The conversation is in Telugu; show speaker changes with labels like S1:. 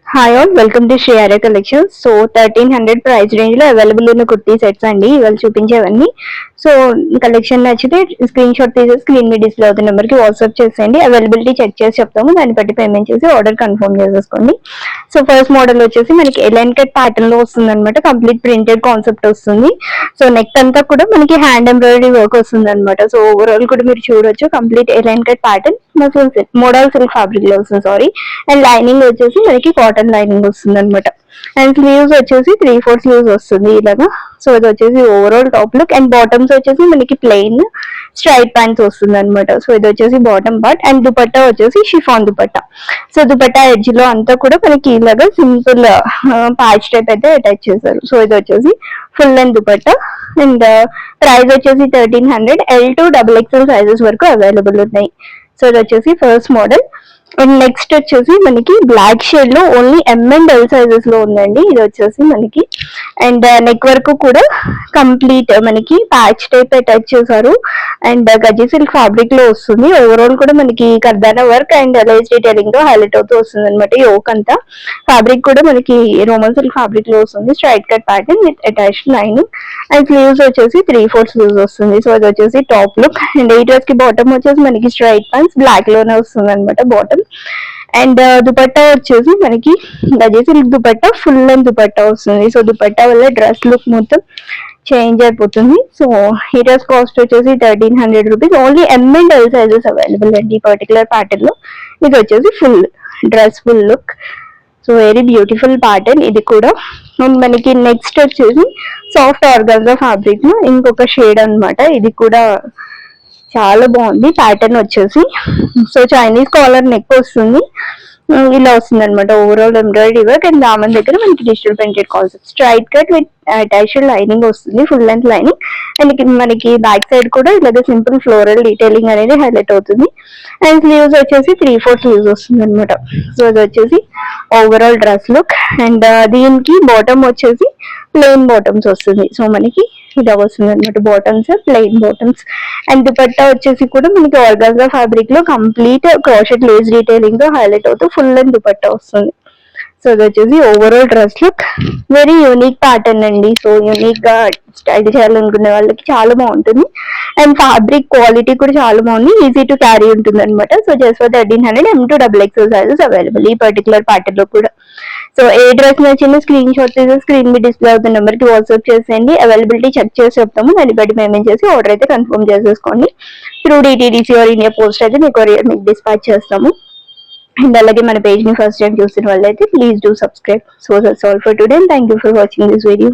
S1: Hi all, welcome to Sriyare collections. So 1300 price range లో అవైలబుల్ ఉన్న కుర్తీ సెట్స్ అండి ఇవాళ చూపించేవన్నీ. సో కలెక్షన్ నచ్చితే స్క్రీన్ షాట్ తీసి స్క్రీన్ మీ డిస్ప్లే అవుతున్న నెంబర్ కి వాట్సాప్ చేసేయండి. అవైలబిలిటీ చెక్ చేసి చెప్తాము, దాన్ని బట్టి పేమెంట్ చేసి ఆర్డర్ కన్ఫర్మ్ చేసేసుకోండి. సో ఫస్ట్ మోడల్ వచ్చేసి మనకి ఎలైన్ కట్ ప్యాటర్న్ లో వస్తుంది అనమాట. కంప్లీట్ ప్రింటెడ్ కాన్సెప్ట్ వస్తుంది. సో నెక్ అంతా కూడా మనకి హ్యాండ్ ఎంబ్రాయిడరీ వర్క్ వస్తుంది అనమాట. సో ఓవరాల్ కూడా మీరు చూడొచ్చు, complete A line cut pattern model silk fabric లో వస్తుంది. సారీ, అండ్ లైనింగ్ వచ్చేసి మనకి కాటన్ లైనింగ్ వస్తుంది అనమాట. అండ్ స్లీవ్స్ వచ్చేసి 3/4 స్లీవ్స్ వస్తుంది ఇలాగా. సో ఇది వచ్చేసి overall top look. And bottoms వచ్చేసి మనకి ప్లెయిన్ స్ట్రైట్ ప్యాంట్స్ వస్తుంది అనమాట. సో ఇది వచ్చేసి బాటమ్ పార్ట్. అండ్ దుపట్టా వచ్చేసి chiffon dupatta. So dupatta edge లో అంతా కూడా మనకి ఇలాగా సింపుల్ ప్యాచ్ టైప్ అయితే అటాచ్ చేశారు. సో ఇది వచ్చేసి full length dupatta. And price వచ్చేసి 1300. L2 XXL సైజెస్ వరకు అవైలబుల్ ఉన్నాయి. సో ఇది వచ్చేసి ఫస్ట్ మోడల్. అండ్ నెక్స్ట్ వచ్చేసి మనకి బ్లాక్ షేడ్ లో ఓన్లీ M&L సైజెస్ లో ఉందండి. ఇది వచ్చేసి మనకి అండ్ నెక్ వర్క్ కూడా కంప్లీట్ మనకి ప్యాచ్ టైప్ అటాచ్ చేశారు. అండ్ గజ్జి సిల్క్ ఫ్యాబ్రిక్ లో వస్తుంది. ఓవరాల్ కూడా మనకి కర్దానా వర్క్ అండ్ లేస్ డీటెయిలింగ్ తో హైలైట్ అవుతూ వస్తుంది అనమాట. యోక్ అంతా ఫ్యాబ్రిక్ కూడా మనకి రోమన్ సిల్క్ ఫ్యాబ్రిక్ లో వస్తుంది. Straight cut pattern with attached lining. And sleeves వచ్చేసి 3/4 స్లీవ్స్ వస్తుంది. సో అది వచ్చేసి టాప్ లుక్. అండ్ ఈ డ్రెస్ కి బాటమ్ వచ్చేసి మనకి స్ట్రైట్ ప్యాంట్స్ బ్లాక్ లోనే వస్తుంది అనమాట బాటమ్. అండ్ దుపట్టా వచ్చేసి మనకి గజ్జి silk dupatta full length dupatta వస్తుంది. సో దుపట్టా వల్ల డ్రెస్ లుక్ మొత్తం చేంజ్ అయిపోతుంది. సో ఈ డ్రెస్ కాస్ట్ వచ్చేసి 1300 rupees. Only M&L sizes available అండి ఈ పర్టికులర్ ప్యాటర్న్ లో. ఇది వచ్చేసి full dress full look. So very beautiful pattern ఇది కూడా. అండ్ మనకి నెక్స్ట్ వచ్చేసి సాఫ్ట్ ఆర్గాన్జా ఫ్యాబ్రిక్ లో ఇంకొక షేడ్ అనమాట. ఇది కూడా చాలా బాగుంది ప్యాటర్న్ వచ్చేసి. సో చైనీస్ కాలర్ నెక్ వస్తుంది, ఇలా వస్తుంది అనమాట. Overall embroidery work and Daman దగ్గర మనకి digital printed concept. Straight cut with attached lining వస్తుంది, ఫుల్ లెంత్ లైనింగ్. అండ్ మనకి బ్యాక్ సైడ్ కూడా ఇలాగ సింపుల్ ఫ్లోరల్ డీటెయిలింగ్ అనేది హైలైట్ అవుతుంది. అండ్ స్లీవ్స్ వచ్చేసి 3/4 స్లీవ్స్ వస్తుంది అనమాట. సో అది వచ్చేసి ఓవరాల్ డ్రెస్ లుక్. అండ్ దీనికి బాటమ్ వచ్చేసి ప్లెయిన్ బాటమ్స్ వస్తుంది. సో మనకి ఇలా వస్తుంది అనమాట, bottoms plain bottoms. And dupatta వచ్చేసి కూడా మనకి ఆర్గాన్జా ఫ్యాబ్రిక్ లో కంప్లీట్ క్రోషెట్ లేస్ డీటెయిలింగ్ తో హైలైట్ అవుతూ ఫుల్ లెంత్ దుపట్టా వస్తుంది. సో అది వచ్చేసి overall dress look. Very unique pattern అండి. సో యూనిక్ గా స్టైల్ చేయాలనుకునే వాళ్ళకి చాలా బాగుంటుంది. అండ్ ఫ్యాబ్రిక్ క్వాలిటీ కూడా చాలా బాగుంది, ఈజీ టు క్యారీ ఉంటుంది అనమాట. So just for 1300. M2 XXL sizes available ఈ పర్టికులర్ ప్యాటర్న్ లో కూడా. సో ఏ డ్రెస్ నచ్చిందో స్క్రీన్ షాట్ తీసి స్క్రీన్ మీ డిస్ప్లే అవుతున్న నెంబర్ కి వాట్సాప్ చేసేయండి. అవైలబిలిటీ చెక్ చేసి చెప్తాము, దాన్ని బట్టి పేమెంట్ చేసి ఆర్డర్ అయితే కన్ఫర్మ్ చేసేసుకోండి. Through DTDC or India post అయితే మీకు డిస్పాచ్ చేస్తాము. అండ్ అలాగే మన పేజ్ ని ఫస్ట్ టైం చూసిన వాళ్ళైతే please do subscribe. So that's all for today. Thank you for watching this video.